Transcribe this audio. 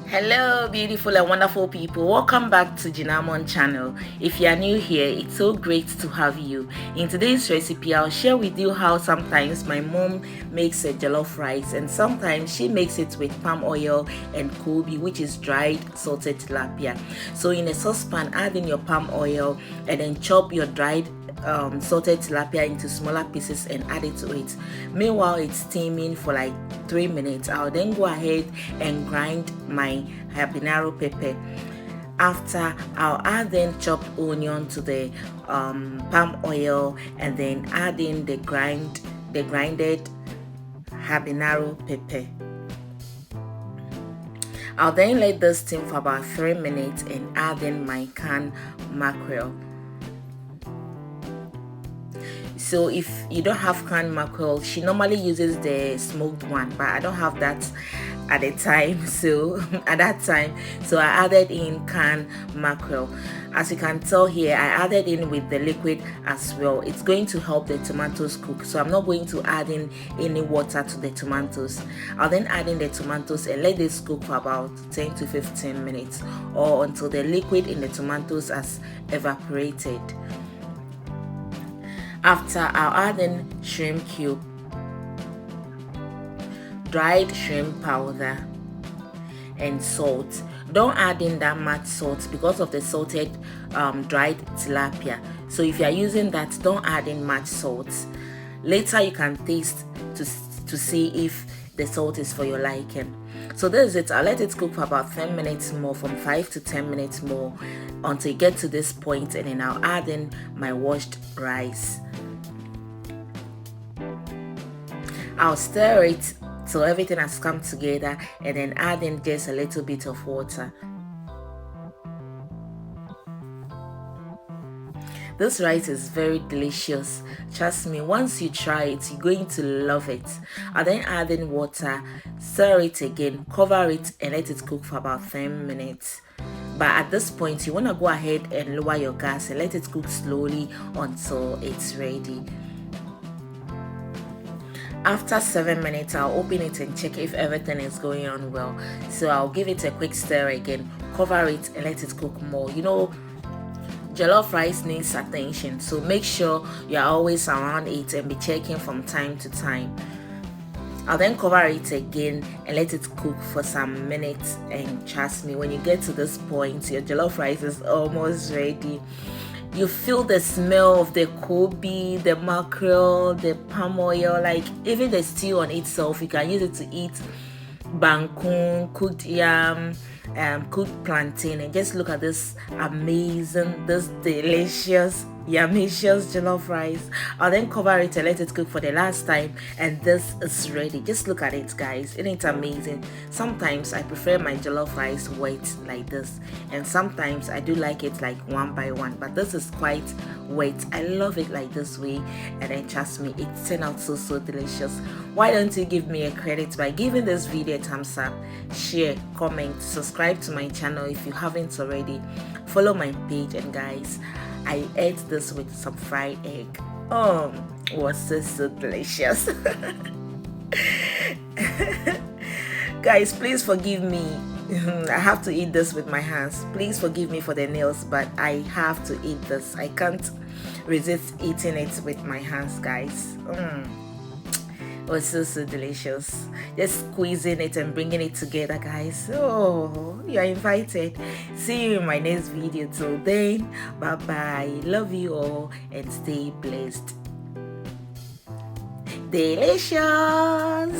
Hello beautiful and wonderful people, welcome back to Jinamon channel. If you are new here, it's so great to have you. In today's recipe, I'll share with you how sometimes my mom makes a jollof rice and sometimes she makes it with palm oil and KOOBI, which is dried salted tilapia. So in a saucepan, add in your palm oil and then chop your dried salted tilapia into smaller pieces and add it to it. Meanwhile, it's steaming for like 3 minutes. I'll then go ahead and grind my habanero pepper. After, I'll add then chopped onion to the palm oil and then add in the grinded habanero pepper. I'll then let this steam for about 3 minutes and add in my canned mackerel. So if you don't have canned mackerel, she normally uses the smoked one, but I don't have that at the time. So I added in canned mackerel. As you can tell here, I added in with the liquid as well. It's going to help the tomatoes cook, so I'm not going to add in any water to the tomatoes. I'll then add in the tomatoes and let this cook for about 10 to 15 minutes or until the liquid in the tomatoes has evaporated. After, I'll add in shrimp cube, dried shrimp powder, and salt. Don't add in that much salt because of the salted dried tilapia. So if you are using that, don't add in much salt. Later you can taste to see if the salt is for your liking. So this is it. I'll let it cook for about 10 minutes more, from 5 to 10 minutes more, until you get to this point, and then I'll add in my washed rice. I'll stir it till everything has come together and then add in just a little bit of water. This rice is very delicious. Trust me, once you try it, you're going to love it. I'll then add in water, stir it again, cover it and let it cook for about 10 minutes. But at this point, you want to go ahead and lower your gas and let it cook slowly until it's ready. After 7 minutes, I'll open it and check if everything is going on well. So I'll give it a quick stir again, cover it and let it cook more. You know, jollof rice needs attention, so make sure you're always around it and be checking from time to time. I'll then cover it again and let it cook for some minutes, and trust me, when you get to this point, your jollof rice is almost ready. You feel the smell of the KOOBI, the mackerel, the palm oil, like even the stew on itself. You can use it to eat bangkun, cooked yam, cooked plantain, and just look at this amazing, this delicious, yummicious jollof rice. I'll then cover it and let it cook for the last time, and this is ready. Just look at it, guys. Isn't it amazing? Sometimes I prefer my jollof rice wet like this, and sometimes I do like it like one by one, but this is quite wet. I love it like this way, and then trust me, it turned out so delicious. Why don't you give me a credit by giving this video a thumbs up, share, comment, subscribe to my channel if you haven't already, follow my page, and guys, I ate this with some fried egg. Oh, it was so delicious. Guys, please forgive me. I have to eat this with my hands. Please forgive me for the nails, but I have to eat this. I can't resist eating it with my hands, guys. It was so delicious. Just squeezing it and bringing it together, guys. Oh, you're invited. See you in my next video. Till then, bye bye. Love you all and stay blessed. Delicious.